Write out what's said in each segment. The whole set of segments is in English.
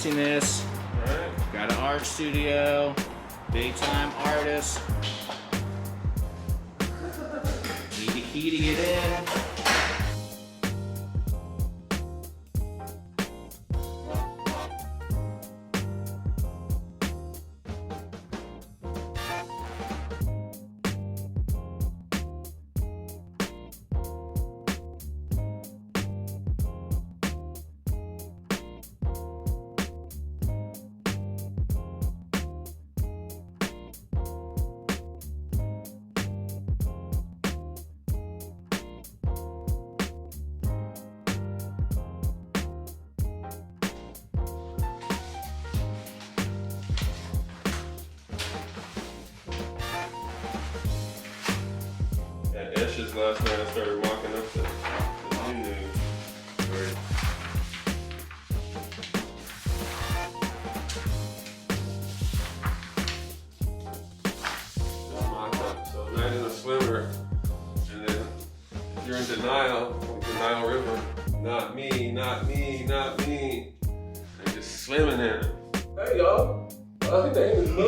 fanciness. Alright. Got an art studio. Big time artist. Need a key to get in. At Esh's last night, I started mocking up the new. Right. Just mocked up. So imagine a swimmer, and then if you're in denial, like the Nile River, not me, not me, not me, and just swimming in it. Hey y'all, my name is Bob.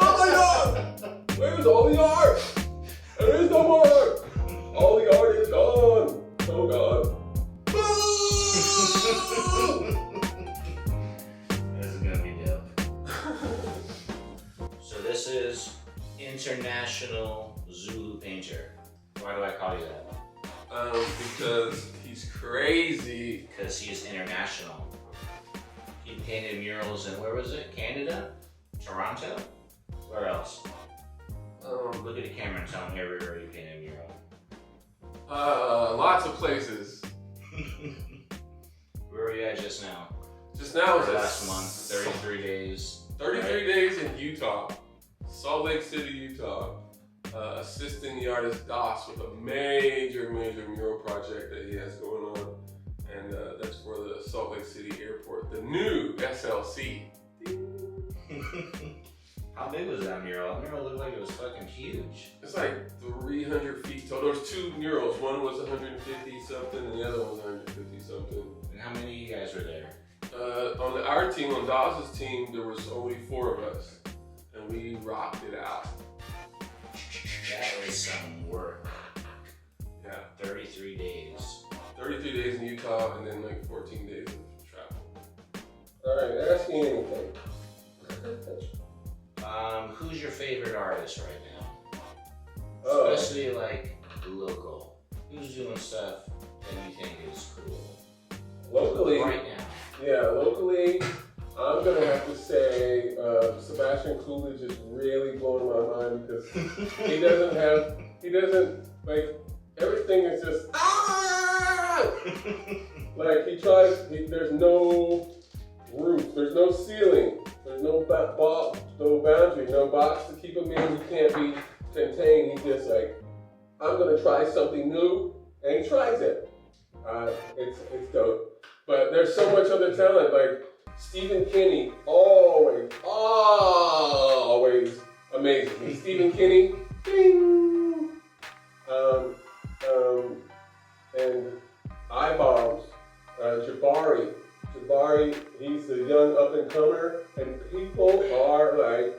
Oh my God! Where's all the art? There is no more art. All the art is gone. Oh God. This is gonna be dope. So this is International ZuluPainter. Why do I call you that? Because he's crazy. Because he's international. He painted murals in, where was it? Canada? Toronto? Where else? Look at the camera and tell me everywhere you painted a mural. Lots of places. Where were you at just now? Just now was last month, 33 days. 33 right? days in Utah, Salt Lake City, Utah, assisting the artist Das with a major mural project that he has going on. And that's for the Salt Lake City Airport, the new SLC. How big was that mural? That mural looked like it was fucking huge. It's like 300 feet tall. There was two murals. One was 150 something and the other one was 150 something. And how many of you guys were there? On our team, on Dawes' team, there was only 4 of us. And we rocked it out. That was some work. Yeah. 33 days. 33 days in Utah and then like 14 days of travel. Alright, ask me anything. Who's your favorite artist right now? Especially like local. Who's doing stuff that you think is cool? Locally, right now. Yeah, locally, I'm gonna have to say Sebastian Coolidge is really blowing my mind because he doesn't, like, everything is just, like there's no roof, there's no ceiling, there's no boundary, no box to keep him in, he can't be contained, he's just like, I'm gonna try something new, and he tries it. It's dope. But there's so much other talent, like Stephen Kinney, always amazing. Stephen Kinney, ding! And iBombs, Jabari, he's a young up-and-comer, and people are like,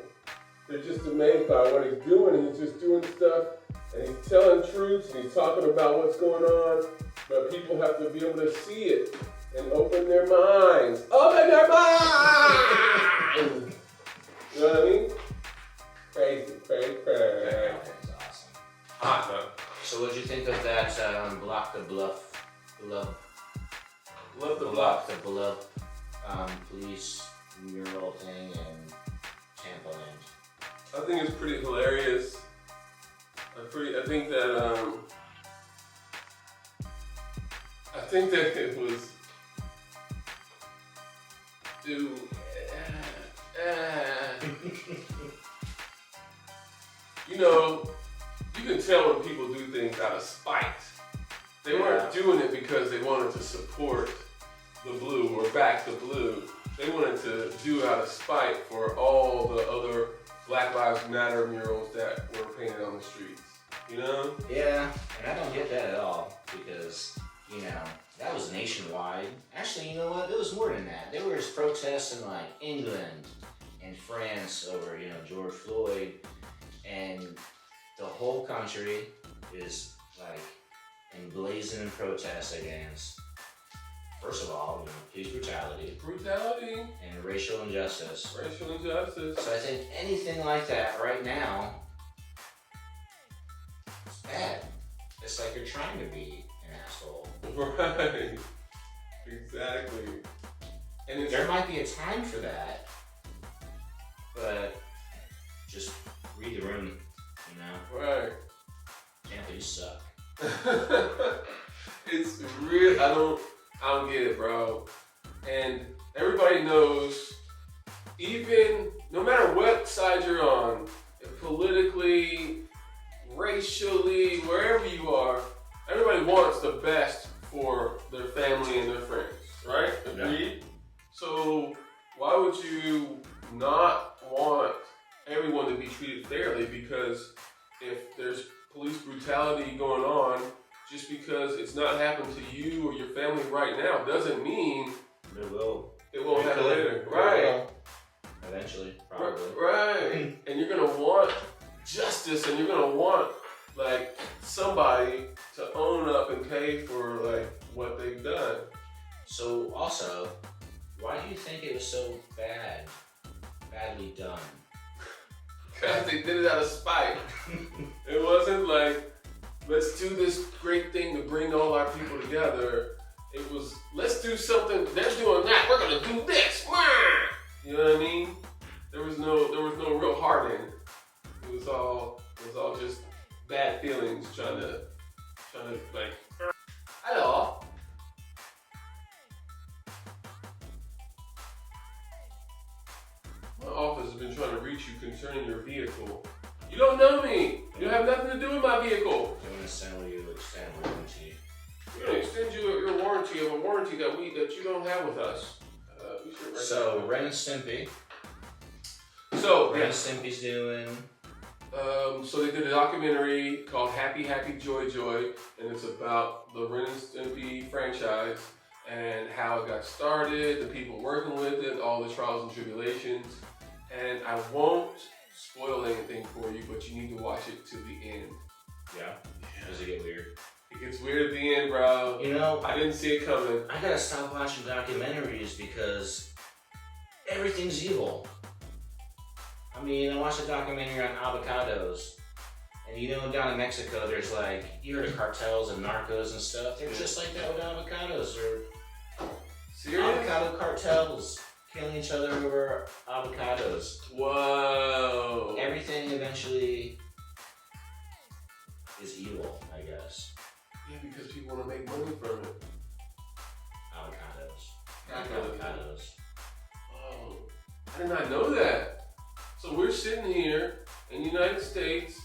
they're just amazed by what he's doing. He's just doing stuff, and he's telling truths, and he's talking about what's going on, but people have to be able to see it and open their minds. Open their minds! You know what I mean? Crazy. That is awesome. Hot, though. So what'd you think of that Bock the Blup, Bock the Blup police mural thing in Tampa Land? I think it's pretty hilarious. I think that it was. You know, you can tell when people do things out of spite. They weren't doing it because they wanted to support the blue or back the blue. They wanted to do out of spite for all the other Black Lives Matter murals that were painted on the streets. You know? Yeah, and I don't get that at all because, you know, that was nationwide. Actually, you know what? There was more than that. There was protests in like England and France over, you know, George Floyd, and the whole country is like emblazoned in protest against, first of all, you know, police brutality and racial injustice. Racial injustice. So I think anything like that right now, it's bad. It's like you're trying to be an asshole. Right. Exactly. And There might be a time for that, but just read the room, you know? Right. Tampa, you suck. It's real. I don't get it, bro. And everybody knows, even no matter what side you're on, politically, racially, wherever you are, everybody wants the best for their family and their friends, right? Agreed? Yeah. So why would you not want everyone to be treated fairly? Because if there's police brutality going on, just because it's not happening to you or your family right now doesn't mean it won't happen later. Right. Eventually, probably. Right. And you're gonna want justice, and you're gonna want like somebody to own up and pay for like what they've done. So also, why do you think it was so badly done? Because they did it out of spite. It wasn't like, let's do this great thing to bring all our people together. It was, let's do something, they're doing that, we're gonna do this. You know what I mean? There was no real heart in it. It was all just bad feelings trying to like, hello. My office has been trying to reach you concerning your vehicle. You don't know me. You don't have nothing to do with my vehicle. I'm gonna extend warranty. We're gonna extend you your warranty of a warranty that you don't have with us. So Ren and Stimpy. So Ren and Stimpy's doing. So they did a documentary called Happy Happy Joy Joy, and it's about the Ren and Stimpy franchise and how it got started, the people working with it, all the trials and tribulations. And I won't spoil anything for you, but you need to watch it to the end. Yeah? Does it get weird? It gets weird at the end, bro. You know, I didn't see it coming. I gotta stop watching documentaries because everything's evil. I mean, I watched a documentary on avocados. And you know, down in Mexico, there's like, you heard of cartels and narcos and stuff. They're just like that with avocados. Serious? Avocado cartels killing each other over avocados. Whoa. Everything eventually is evil, I guess. Yeah, because people want to make money from it. Avocados. Oh, I did not know that. So we're sitting here in the United States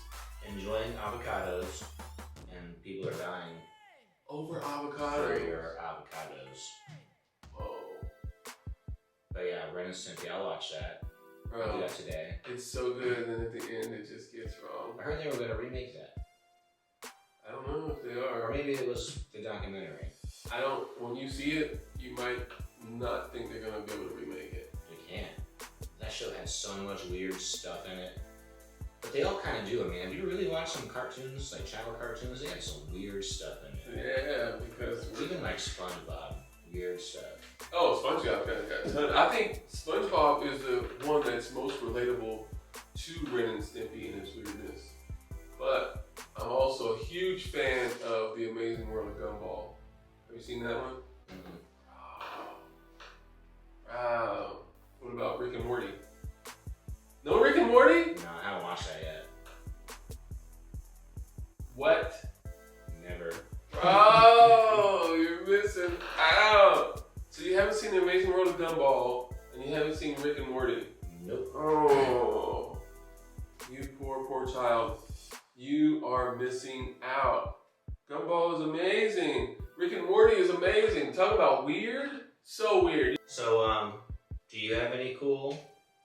enjoying avocados, and people are dying over for avocados. your avocados. Oh. But yeah, Ren and Stimpy, I'll watch that. Bro, I'll do that today. It's so good, and then at the end it just gets wrong. I heard they were going to remake that. I don't know if they are. Or maybe it was the documentary. When you see it, you might not think they're going to be able to remake it. They can't. That show had so much weird stuff in it. But they all kind of do. I mean, have you really watched some cartoons, like child cartoons? They have some weird stuff in it. Yeah, because... Even like SpongeBob, weird stuff. Oh, SpongeBob got a ton. I think SpongeBob is the one that's most relatable to Ren and Stimpy and its weirdness. But I'm also a huge fan of The Amazing World of Gumball. Have you seen that one? Mm-hmm. Wow. What about Rick and Morty? No Rick and Morty? No, I haven't watched that yet. What? Never. Oh, you're missing out. So you haven't seen The Amazing World of Gumball, and you haven't seen Rick and Morty? Nope. Oh, you poor child. You are missing out. Gumball is amazing. Rick and Morty is amazing. Talk about weird. So weird. So, do you have any cool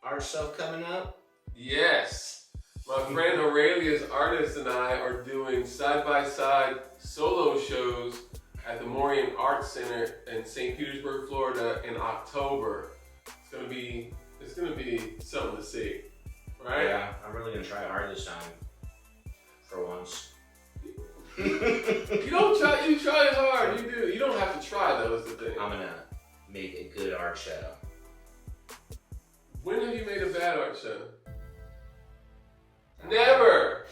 art stuff coming up? Yes. My friend Aurelia's artist and I are doing side-by-side solo shows at the Morian Arts Center in St. Petersburg, Florida in October. It's gonna be something to see, right? Yeah, I'm really gonna try hard this time. For once. You try hard, you do. You don't have to try though, is the thing. I'm gonna make a good art show. When have you made a bad art show? Never!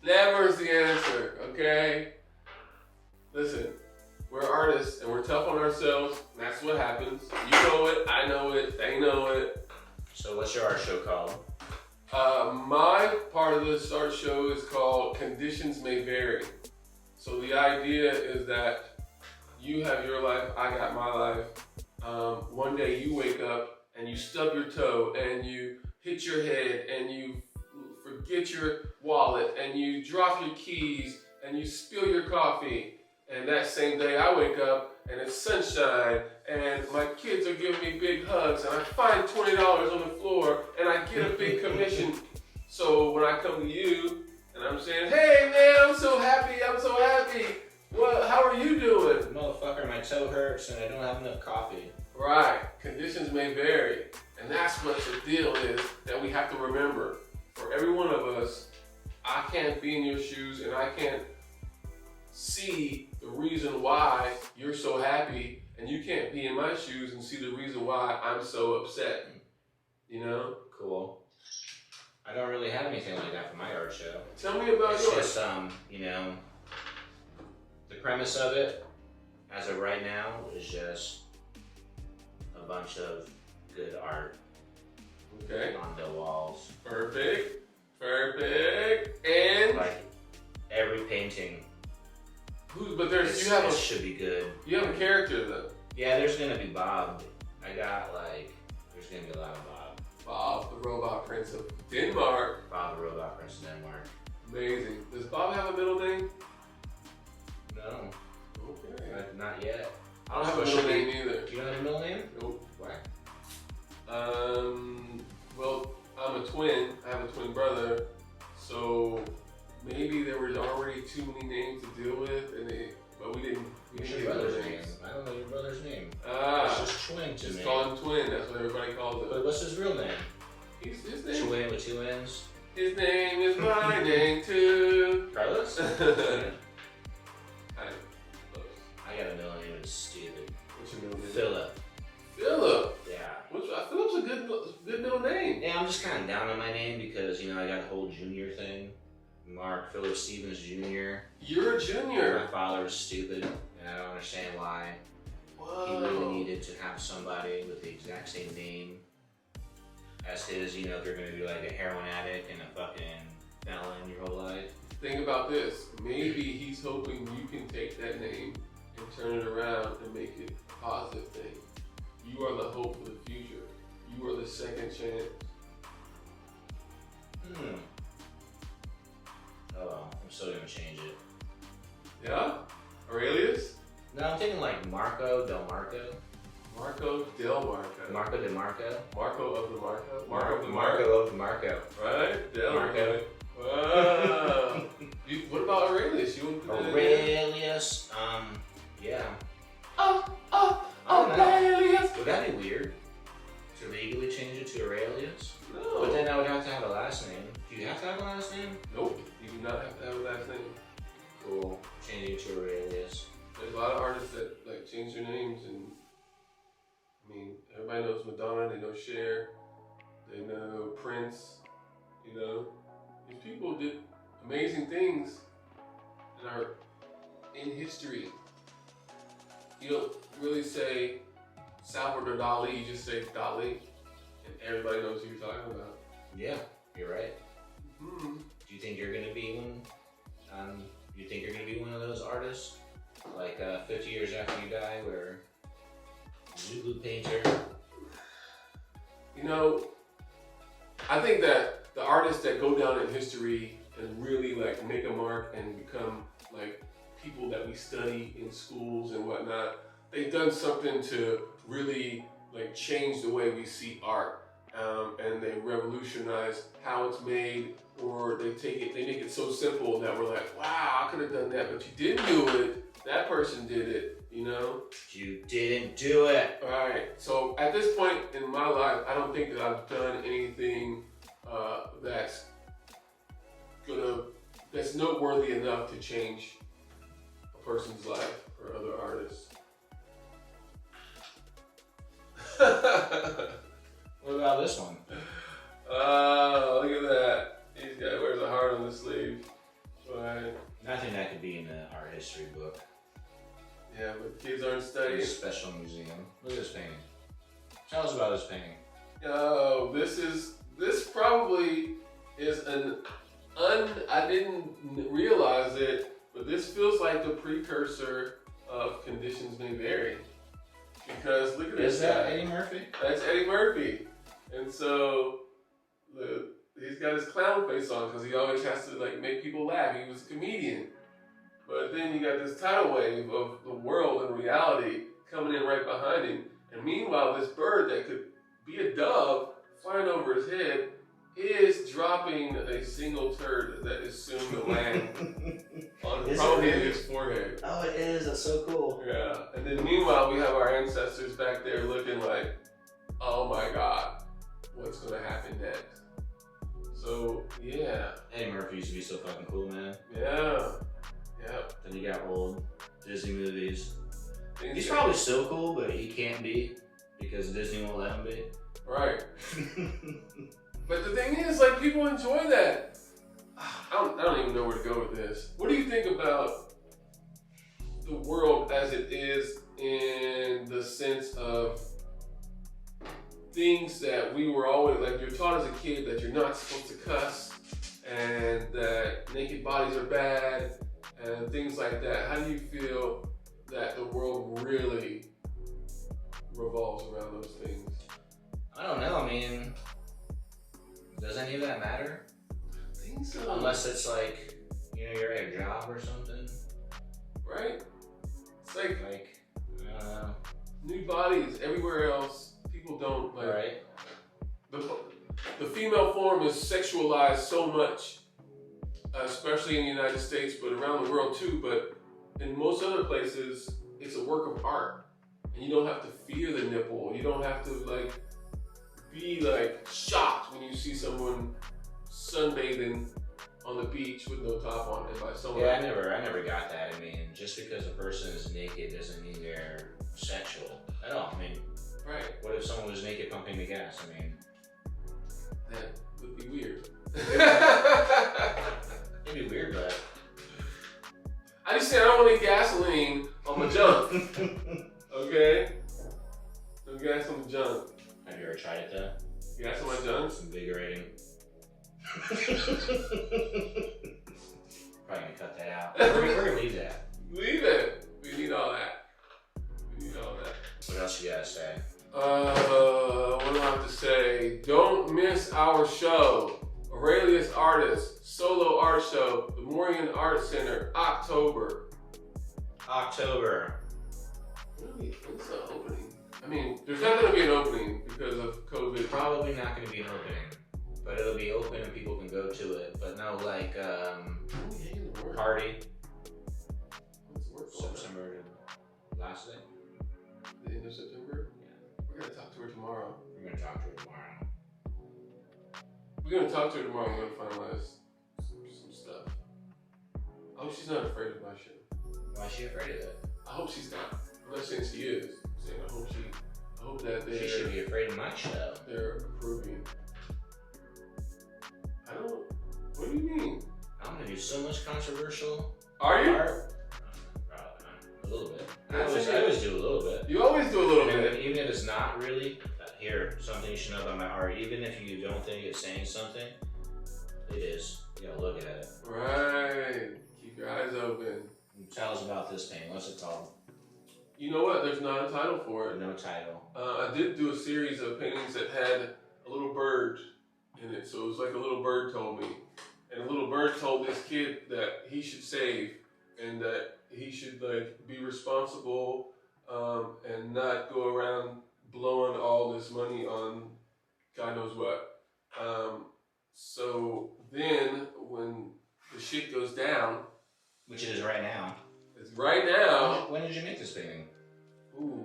Never is the answer, okay? Listen, we're artists and we're tough on ourselves. And that's what happens. You know it, I know it, they know it. So what's your art show called? My part of this art show is called Conditions May Vary. So the idea is that you have your life, I got my life. One day you wake up and you stub your toe and you hit your head and you forget your wallet and you drop your keys and you spill your coffee. And that same day I wake up and it's sunshine and my kids are giving me big hugs and I find $20 on the floor and I get a big commission. So when I come to you and I'm saying, hey man, I'm so happy. Well, how are you doing? Motherfucker, my toe hurts and I don't have enough coffee. Right, conditions may vary. And that's what the deal is that we have to remember. For every one of us, I can't be in your shoes and I can't see the reason why you're so happy, and you can't be in my shoes and see the reason why I'm so upset. You know? Cool. I don't really have anything like that for my art show. Tell me about yours. It's just, you know, the premise of it, as of right now, is just a bunch of good art. Okay. On the walls. Perfect. And like every painting. But you have should be good. You have a character though. Yeah, there's gonna be Bob. There's gonna be a lot of Bob. Bob, the robot prince of Denmark. Bob, the robot prince of Denmark. Amazing. Does Bob have a middle name? No. Okay. Not yet. I don't have a middle name either. You don't have a middle name? Nope. Why? Well, I'm a twin. I have a twin brother, so maybe there was already too many names to deal with, but we didn't. What's your brother's name? I don't know your brother's name. It's just twin to me. Just call him twin. That's what everybody calls it. But what's his real name? His name. Twin with two N's. His name is my name too. Carlos? I got a middle name. It's stupid. What's your middle name? Philip. Philip. Yeah. Philip's a good middle name. Yeah, I'm just kind of down on my name because, you know, I got a whole junior thing. Mark Philip Stevens Jr. You're a junior. My father was stupid, and I don't understand why. Whoa. He really needed to have somebody with the exact same name as his, you know, if you're going to be like a heroin addict and a fucking felon your whole life. Think about this. Maybe he's hoping you can take that name and turn it around and make it a positive thing. You are the hope for the future. You are the second chance. Oh well, I'm still gonna change it. Yeah? Aurelius? No, I'm thinking like Marco Del Marco. Marco Del Marco. Marco De Marco. Marco of the Marco. Marco of the Marco. Right? Del Marco. Wow. What about Aurelius? You wouldn't put that in there? Aurelius, yeah. Aurelius! Would that be weird? To legally change it to Aurelius? No. But then I would have to have a last name. Do you have to have a last name? Nope. You do not have to have a last name. Cool. Changing it to Aurelius. There's a lot of artists that like change their names, and I mean, everybody knows Madonna, they know Cher, they know Prince, you know. These people did amazing things that are in history. You don't really say Salvador Dali, you just say Dali, and everybody knows who you're talking about. Yeah, you're right. Mm-hmm. Do you think you're gonna be one? You think you're gonna be one of those artists, like 50 years after you die, where ZuluPainter? You know, I think that the artists that go down in history and really like make a mark and become like people that we study in schools and whatnot, they've done something to really like change the way we see art. and they revolutionize how it's made, or they make it so simple that we're like, wow, I could have done that, but you didn't do it. That person did it, you know? You didn't do it. All right. So at this point in my life, I don't think that I've done anything that's noteworthy enough to change a person's life or other artists. What about this one? Look at that. This guy wears a heart on the sleeve. Right. I think that could be in the art history book. Yeah, but kids aren't studying. A special museum. Look at this painting. Tell us about this painting. Oh, this probably is I didn't realize it, but this feels like the precursor of Conditions May Vary. Because look at this. Is that Eddie Murphy? That's Eddie Murphy. And so he's got his clown face on because he always has to like make people laugh. He was a comedian. But then you got this tidal wave of the world and reality coming in right behind him. And meanwhile, this bird that could be a dove flying over his head is dropping a single turd that is soon to land on probably his forehead. Oh, it is. That's so cool. Yeah. And then meanwhile, we have our ancestors back there looking like, oh my God, what's going to happen next? So, yeah. Eddie Murphy used to be so fucking cool, man. Yeah. Yep. Then he got old. Disney movies. He's Things probably still cool, but he can't be because Disney won't let him be. Right. But the thing is, like, people enjoy that. I don't even know where to go with this. What do you think about the world as it is in the sense of things that we were always, like, you're taught as a kid that you're not supposed to cuss and that naked bodies are bad and things like that. How do you feel that the world really revolves around those things? I don't know. I mean, does any of that matter? I think so. Unless it's like, you know, you're at your job or something. Right? It's like I don't know. nude bodies everywhere else. People don't like. Right. The female form is sexualized so much, especially in the United States, but around the world too. But in most other places, it's a work of art, and you don't have to fear the nipple. You don't have to like be like shocked when you see someone sunbathing on the beach with no top on and by someone. Yeah, I never got that. I mean, just because a person is naked doesn't mean they're sexual at all. I mean, right. What if someone was naked pumping the gas? I mean, That would be weird. it'd be weird, but I just say I don't want any gasoline on my junk. Okay? No gas on my junk. have you ever tried it though? Gas on my junk? It's invigorating. Probably gonna cut that out. We're gonna leave that. Leave it. We need all that. What else you gotta say? What do I have to say? Don't miss our show. Aurelius Artist, solo art show, the Morian Art Center, October. When's the opening? I mean, there's not going to be an opening because of COVID. Probably not gonna be an opening, but it'll be open and people can go to it. But no, like party. What's the work for? September last day. The end of September? Yeah, We're going to talk to her tomorrow. we're gonna talk to her tomorrow. We're going to talk to her tomorrow. We're going to finalize some stuff. I hope she's not afraid of my show. Why is she afraid of it? I hope she's not. I'm not saying she is. I'm saying I hope that She should be afraid of my show. they're approving. What do you mean? I'm gonna do so much controversial Are you? art. Probably not. A little bit. I always do a little bit. You always do a little And bit. even if it's not really, here, something you should know about my art, even if you don't think it's saying something, it is. You gotta look at it. Right. Keep your eyes open. Tell us about this painting. What's it called? You know what? There's not a title for it. No title. I did do a series of paintings that had a little bird in it. So it was like a little bird told me. And a little bird told this kid that he should save and that he should like be responsible and not go around blowing all this money on God knows what. So then when the shit goes down, which it is right now. it's right now. When did you make this painting? Ooh,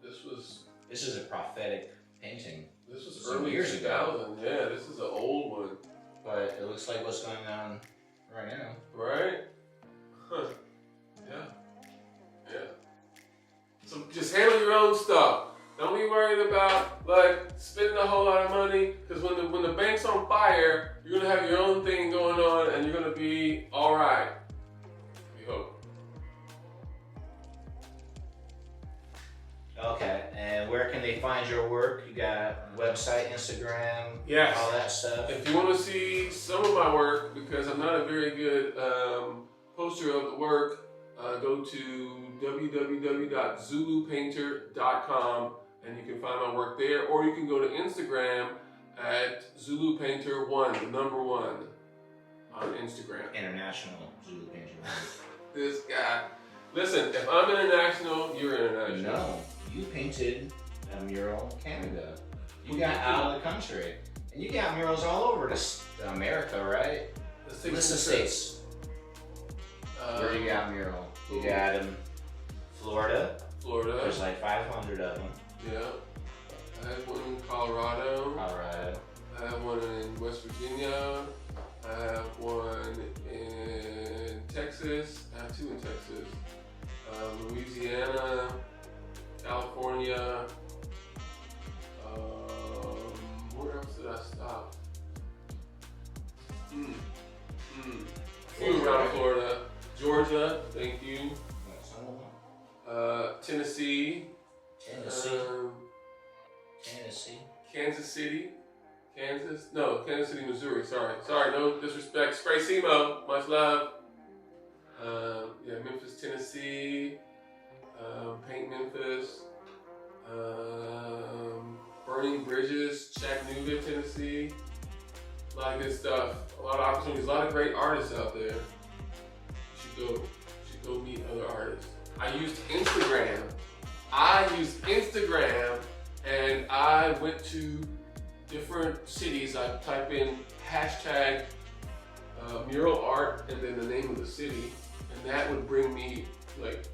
This is a prophetic painting. This was Some early years 2000. ago. Yeah, this is an old one. But it looks like what's going on right now. Right? Huh. Yeah. Yeah. So just handle your own stuff. Don't be worried about like spending a whole lot of money, because when the bank's on fire, you're gonna have your own thing going on and you're gonna be all right. We hope. Okay, and where can they find your work? You got website, Instagram, Yes. all that stuff. If you want to see some of my work, because I'm not a very good poster of the work, go to www.ZuluPainter.com and you can find my work there, or you can go to Instagram at ZuluPainter1, the number 1 on Instagram. International ZuluPainter. This guy. Listen, if I'm international, you're international. No, you painted a mural in Canada. You got out of the country. And you got murals all over this America, right? List the states. Where you got mural? You got them Florida. There's like 500 of them. Yeah. I have one in Colorado. I have one in West Virginia. I have one in Texas. I have 2 in Texas. Louisiana, California. Where else did I stop? Few around Florida. Georgia, thank you. Tennessee. Kansas City. Kansas, Missouri. Sorry, no disrespect. Spray Semo, much love. Memphis, Tennessee. Paint Memphis. Burning Bridges, Chattanooga, Tennessee. A lot of good stuff. A lot of opportunities. A lot of great artists out there. You should go meet other artists. I used Instagram, and I went to different cities. I type in hashtag mural art and then the name of the city, and that would bring me like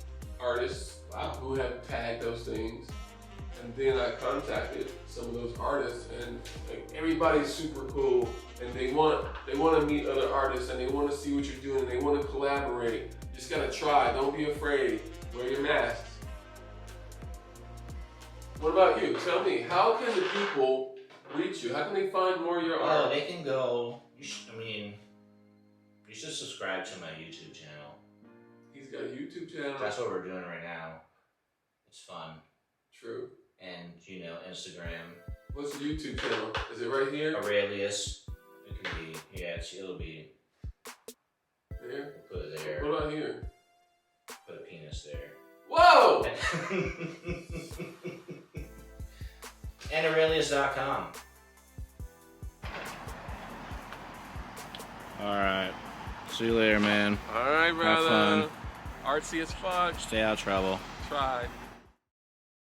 artists who have tagged those things. And then I contacted some of those artists, and like, everybody's super cool, and they want to meet other artists, and they want to see what you're doing, and they want to collaborate. You just gotta try. Don't be afraid. Wear your masks. What about you? Tell me, how can the people reach you? How can they find more of your art? Oh, they can go. You should subscribe to my YouTube channel. He's got a YouTube channel. That's what we're doing right now. It's fun. True. And Instagram. What's the YouTube channel? Is it right here? Aurelius. It could be. Yeah, it'll be. There. Put it there. What about here? Put a penis there. Whoa! And Aurelius.com. Alright. See you later, man. Alright, brother. Have fun. Artsy as fuck. Stay out of trouble. Try.